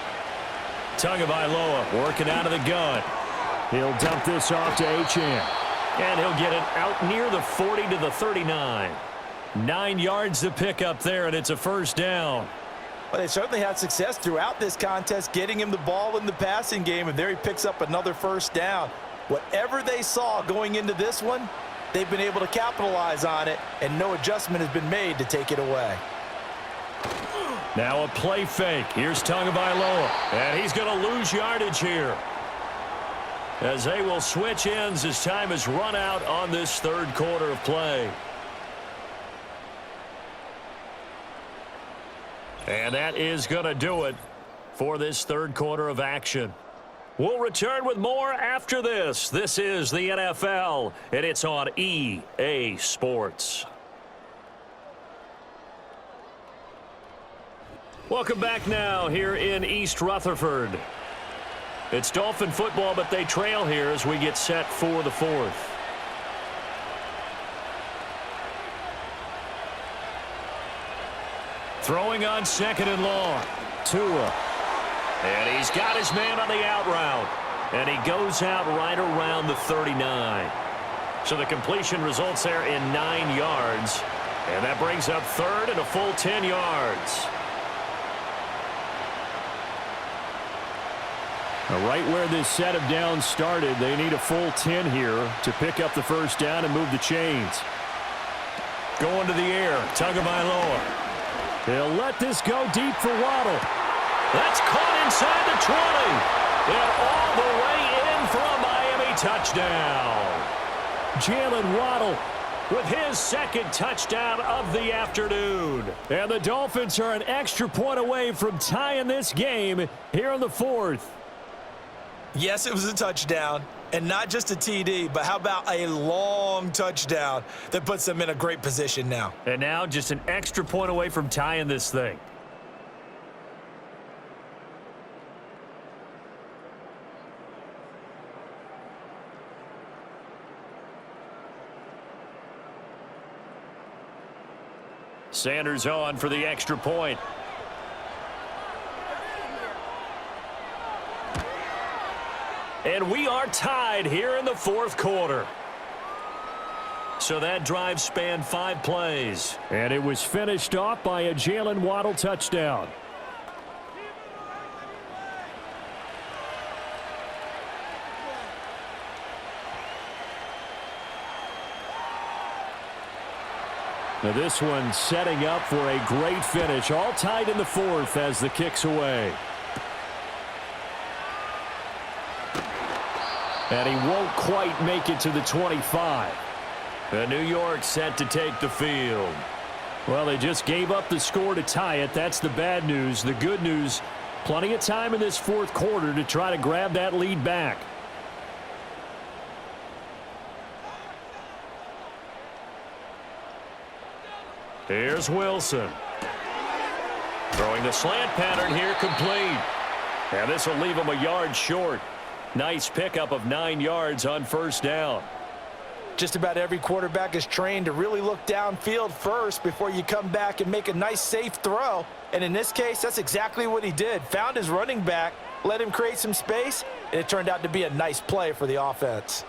Tagovailoa working out of the gun. He'll dump this off to Achane. And he'll get it out near the 40 to the 39. 9 yards to pick up there, and it's a first down. Well, they certainly had success throughout this contest, getting him the ball in the passing game, and there he picks up another first down. Whatever they saw going into this one, they've been able to capitalize on it, and no adjustment has been made to take it away. Now a play fake. Here's Tagovailoa, and he's going to lose yardage here, as they will switch ends as time has run out on this third quarter of play. And that is going to do it for this third quarter of action. We'll return with more after this. This is the NFL, and it's on EA Sports. Welcome back now here in East Rutherford. It's Dolphin football, but they trail here as we get set for the fourth. Throwing on second and long. Tua. And he's got his man on the out route. And he goes out right around the 39. So the completion results there in 9 yards. And that brings up third and a full 10 yards. Now, right where this set of downs started, they need a full 10 here to pick up the first down and move the chains. Going to the air, Tagovailoa. He'll let this go deep for Waddle. That's caught inside the 20. And all the way in for a Miami touchdown. Jalen Waddle with his second touchdown of the afternoon. And the Dolphins are an extra point away from tying this game here in the fourth. Yes, it was a touchdown, and not just a TD, but how about a long touchdown that puts them in a great position now. And now just an extra point away from tying this thing. Sanders on for the extra point. And we are tied here in the fourth quarter. So that drive spanned 5 plays. And it was finished off by a Jalen Waddle touchdown. Now this one setting up for a great finish. All tied in the fourth as the kick's away. And he won't quite make it to the 25. And New York set to take the field. Well, they just gave up the score to tie it. That's the bad news. The good news, plenty of time in this fourth quarter to try to grab that lead back. Here's Wilson. Throwing the slant pattern here complete. And this will leave him a yard short. Nice pickup of 9 yards on first down. Just about every quarterback is trained to really look downfield first before you come back and make a nice, safe throw. And in this case, that's exactly what he did. Found his running back, let him create some space, and it turned out to be a nice play for the offense.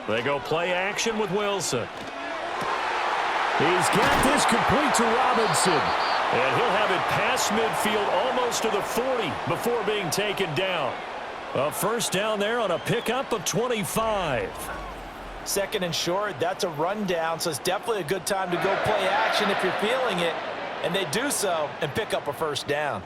They go play action with Wilson. He's got this complete to Robinson. And he'll have it past midfield almost to the 40 before being taken down. A first down there on a pickup of 25. Second and short, that's a rundown, so it's definitely a good time to go play action if you're feeling it. And they do so and pick up a first down.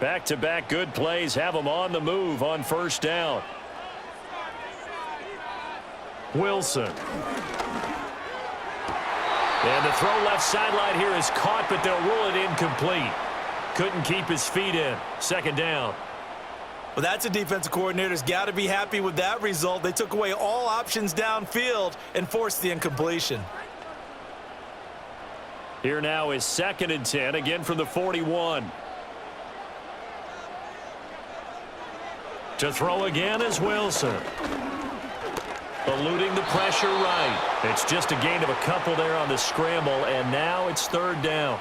Back-to-back good plays have them on the move on first down. Wilson. And the throw left sideline here is caught, but they'll rule it incomplete. Couldn't keep his feet in. Second down. Well, that's a defensive coordinator's got to be happy with that result. They took away all options downfield and forced the incompletion. Here now is 2nd and 10, again from the 41. To throw again is Wilson. Eluding the pressure right. It's just a gain of a couple there on the scramble, and now it's 3rd down.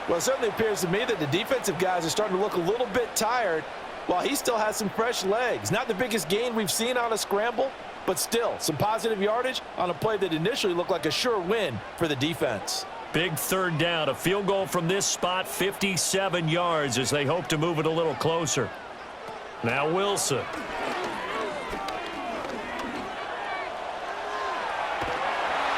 Well, it certainly appears to me that the defensive guys are starting to look a little bit tired while he still has some fresh legs. Not the biggest gain we've seen on a scramble, but still some positive yardage on a play that initially looked like a sure win for the defense. Big 3rd down. A field goal from this spot, 57 yards as they hope to move it a little closer. Now Wilson.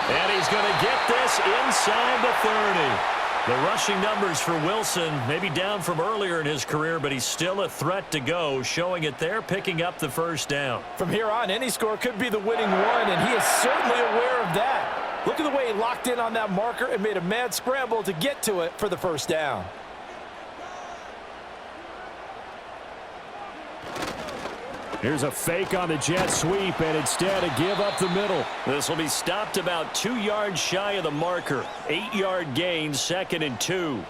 And he's going to get this inside the 30. The rushing numbers for Wilson maybe down from earlier in his career, but he's still a threat to go, showing it there, picking up the 1st down. From here on, any score could be the winning one, and he is certainly aware of that. Look at the way he locked in on that marker and made a mad scramble to get to it for the 1st down. Here's a fake on the jet sweep, and instead a give up the middle. This will be stopped about 2 yards shy of the marker. 8-yard gain, 2nd and 2.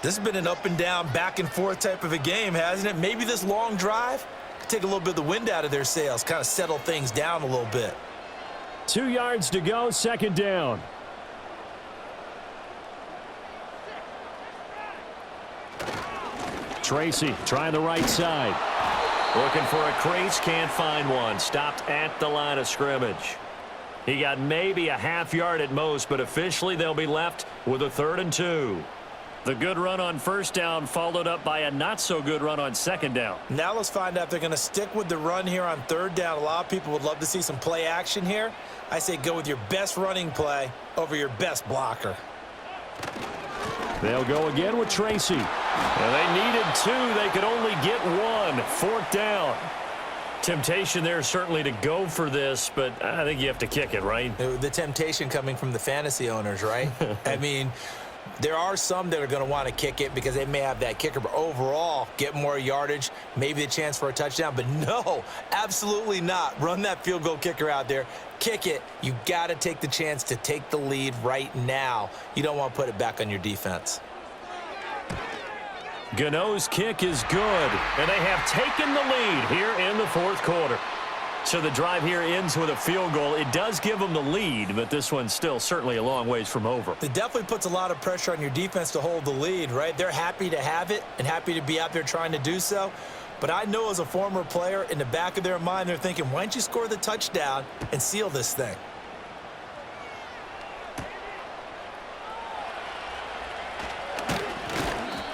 This has been an up and down, back and forth type of a game, hasn't it? Maybe this long drive could take a little bit of the wind out of their sails, kind of settle things down a little bit. 2 yards to go, 2nd down. Tracy trying the right side. Looking for a crease, can't find one. Stopped at the line of scrimmage. He got maybe a half yard at most, but officially they'll be left with a 3rd and 2. The good run on 1st down followed up by a not-so-good run on 2nd down. Now let's find out if they're going to stick with the run here on 3rd down. A lot of people would love to see some play action here. I say go with your best running play over your best blocker. They'll go again with Tracy. And they needed 2. They could only get 1. 4th down. Temptation there certainly to go for this, but I think you have to kick it, right? The temptation coming from the fantasy owners, right? I mean, there are some that are going to want to kick it because they may have that kicker, but overall, get more yardage, maybe a chance for a touchdown. But no, absolutely not. Run that field goal kicker out there. Kick it. You got to take the chance to take the lead right now. You don't want to put it back on your defense. Gano's kick is good, and they have taken the lead here in the 4th quarter. So the drive here ends with a field goal. It does give them the lead, but this one's still certainly a long ways from over. It definitely puts a lot of pressure on your defense to hold the lead, right? They're happy to have it and happy to be out there trying to do so. But I know as a former player, in the back of their mind, they're thinking, why don't you score the touchdown and seal this thing?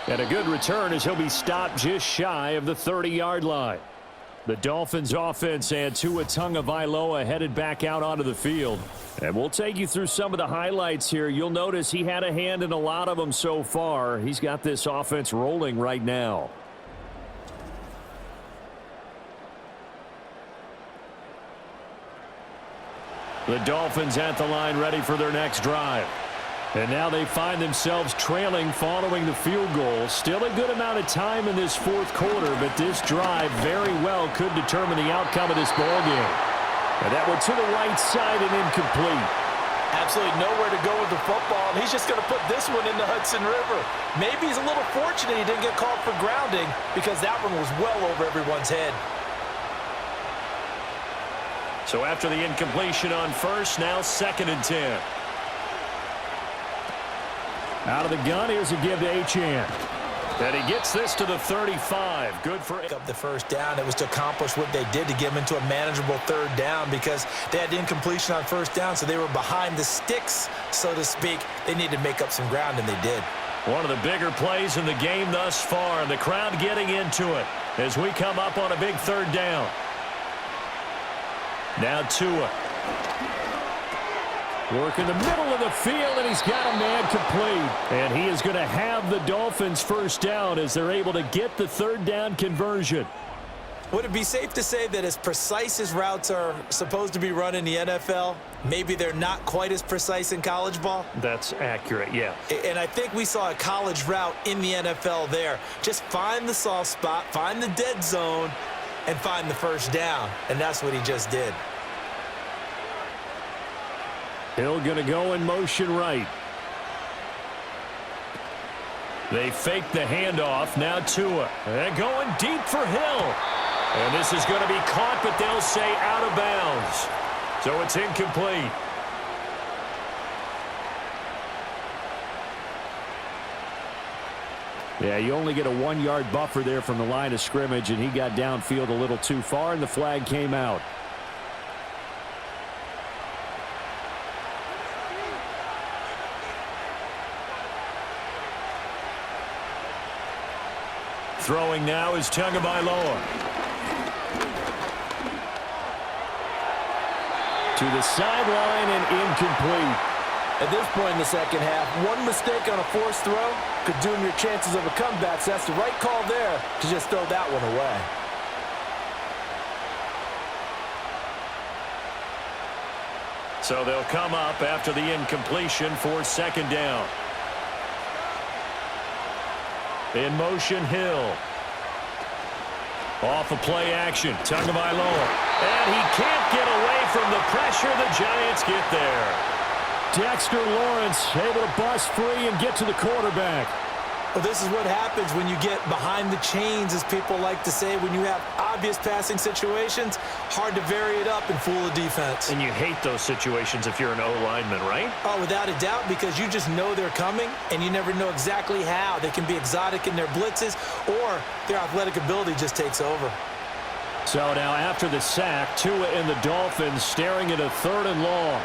And a good return as he'll be stopped just shy of the 30-yard line. The Dolphins offense and Tua Tagovailoa headed back out onto the field. And we'll take you through some of the highlights here. You'll notice he had a hand in a lot of them so far. He's got this offense rolling right now. The Dolphins at the line ready for their next drive. And now they find themselves trailing following the field goal. Still a good amount of time in this 4th quarter, but this drive very well could determine the outcome of this ballgame. And that one to the right side and incomplete. Absolutely nowhere to go with the football, and he's just going to put this one in the Hudson River. Maybe he's a little fortunate he didn't get called for grounding because that one was well over everyone's head. So after the incompletion on 1st, now 2nd and 10. Out of the gun, here's a give to Achane. And he gets this to the 35. Good for up the 1st down. It was to accomplish what they did to get him into a manageable 3rd down because they had the incompletion on 1st down, so they were behind the sticks, so to speak. They needed to make up some ground, and they did. One of the bigger plays in the game thus far, and the crowd getting into it as we come up on a big 3rd down. Now Tua. Work in the middle of the field, and he's got a man complete. And he is going to have the Dolphins 1st down as they're able to get the 3rd down conversion. Would it be safe to say that as precise as routes are supposed to be run in the NFL, maybe they're not quite as precise in college ball? That's accurate, yeah. And I think we saw a college route in the NFL there. Just find the soft spot, find the dead zone, and find the first down. And that's what he just did. Hill going to go in motion right. They fake the handoff. Now Tua. They're going deep for Hill. And this is going to be caught, but they'll say out of bounds. So it's incomplete. Yeah, you only get a 1-yard buffer there from the line of scrimmage, and he got downfield a little too far, and the flag came out. Throwing now is Tagovailoa. To the sideline and incomplete. At this point in the second half, one mistake on a forced throw could doom your chances of a comeback. So that's the right call there to just throw that one away. So they'll come up after the incompletion for second down. In motion, Hill. Off of play action, Tagovailoa. And he can't get away from the pressure. The Giants get there. Dexter Lawrence able to bust free and get to the quarterback. Well, this is what happens when you get behind the chains, as people like to say. When you have obvious passing situations, hard to vary it up and fool the defense. And you hate those situations if you're an O-lineman, right? Oh, without a doubt, because you just know they're coming, and you never know exactly how. They can be exotic in their blitzes, or their athletic ability just takes over. So now after the sack, Tua and the Dolphins staring at a 3rd and long.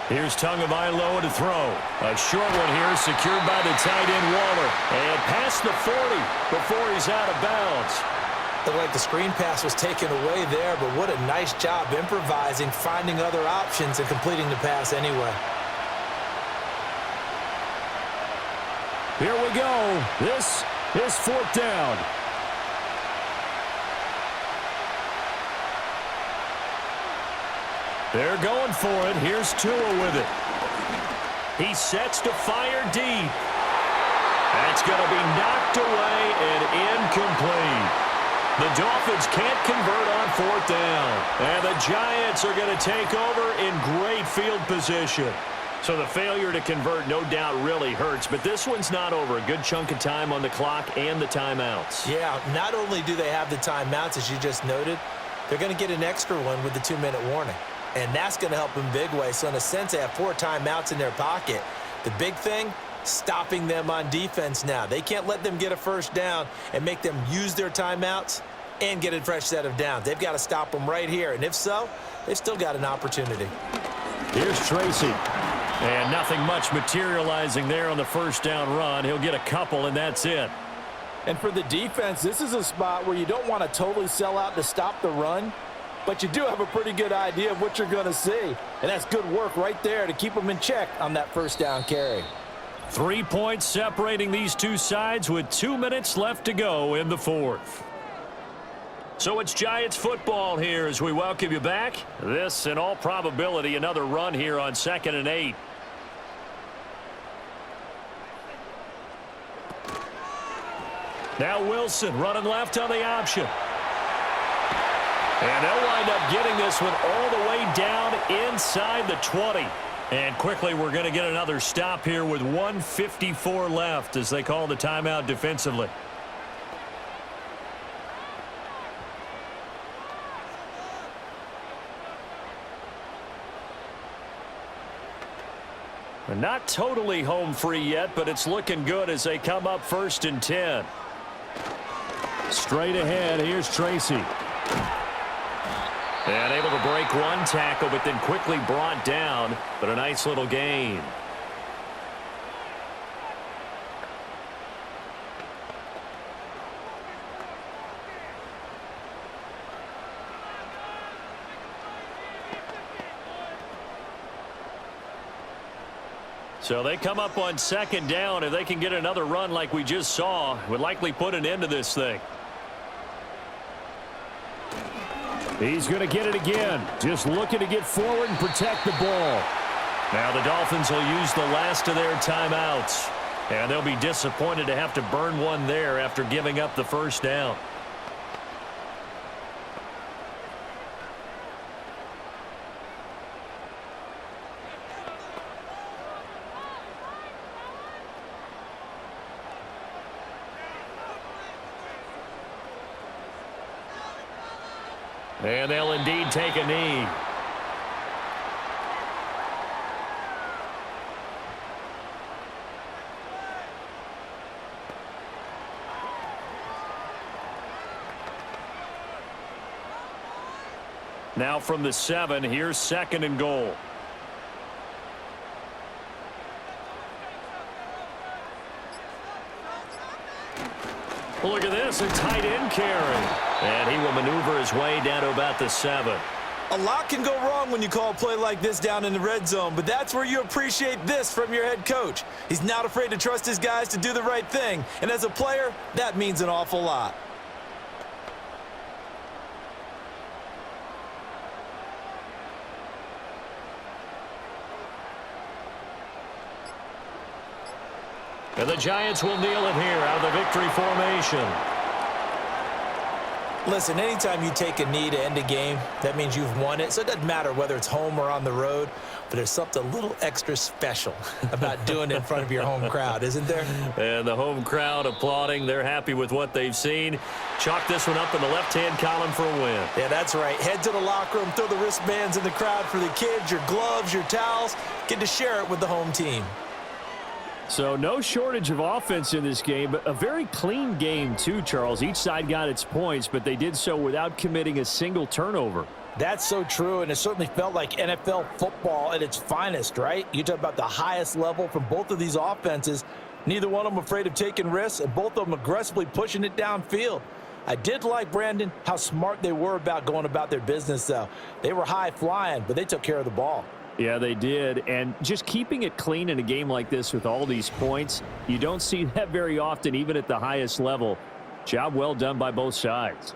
Here's Tagovailoa to throw. A short one here secured by the tight end Waller. And past the 40 before he's out of bounds. Looked like the screen pass was taken away there, but what a nice job improvising, finding other options, and completing the pass anyway. Here we go. This is 4th down. They're going for it. Here's Tua with it. He sets to fire deep. That's going to be knocked away and incomplete. The Dolphins can't convert on 4th down. And the Giants are going to take over in great field position. So the failure to convert no doubt really hurts, but this one's not over. A good chunk of time on the clock and the timeouts. Yeah, not only do they have the timeouts, as you just noted, they're going to get an extra one with the 2-minute warning. And that's going to help them big way. So in a sense, they have 4 timeouts in their pocket. The big thing, stopping them on defense now. They can't let them get a first down and make them use their timeouts and get a fresh set of downs. They've got to stop them right here. And if so, they've still got an opportunity. Here's Tracy. And nothing much materializing there on the first down run. He'll get a couple, and that's it. And for the defense, this is a spot where you don't want to totally sell out to stop the run, but you do have a pretty good idea of what you're going to see. And that's good work right there to keep them in check on that first down carry. 3 points separating these two sides with 2 minutes left to go in the 4th. So it's Giants football here as we welcome you back. This, in all probability, another run here on 2nd and 8. Now Wilson running left on the option. And they'll wind up getting this one all the way down inside the 20. And quickly we're going to get another stop here with 1:54 left as they call the timeout defensively. Not totally home free yet, but it's looking good as they come up 1st and 10. Straight ahead, here's Tracy. And able to break one tackle, but then quickly brought down, but a nice little gain. So they come up on second down. If they can get another run like we just saw, would likely put an end to this thing. He's going to get it again. Just looking to get forward and protect the ball. Now the Dolphins will use the last of their timeouts. And they'll be disappointed to have to burn one there after giving up the first down. And they'll indeed take a knee. Now from the 7, here's 2nd and goal. Look at this, a tight end carry. And he will maneuver his way down to about the 7. A lot can go wrong when you call a play like this down in the red zone, but that's where you appreciate this from your head coach. He's not afraid to trust his guys to do the right thing, and as a player, that means an awful lot. And the Giants will kneel it here out of the victory formation. Listen, anytime you take a knee to end a game, that means you've won it. So it doesn't matter whether it's home or on the road, but there's something a little extra special about doing it in front of your home crowd, isn't there? And the home crowd applauding. They're happy with what they've seen. Chalk this one up in the left-hand column for a win. Yeah, that's right. Head to the locker room, throw the wristbands in the crowd for the kids, your gloves, your towels. Get to share it with the home team. So no shortage of offense in this game, but a very clean game too, Charles. Each side got its points, but they did so without committing a single turnover. That's so true, and it certainly felt like NFL football at its finest, right? You talk about the highest level from both of these offenses. Neither one of them afraid of taking risks, and both of them aggressively pushing it downfield. I did like, Brandon, how smart they were about going about their business, though. They were high-flying, but they took care of the ball. Yeah, they did. And just keeping it clean in a game like this with all these points, you don't see that very often, even at the highest level. Job well done by both sides.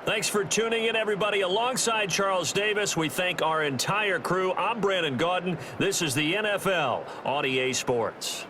Thanks for tuning in, everybody. Alongside Charles Davis, we thank our entire crew. I'm Brandon Gaudin. This is the NFL on EA Sports.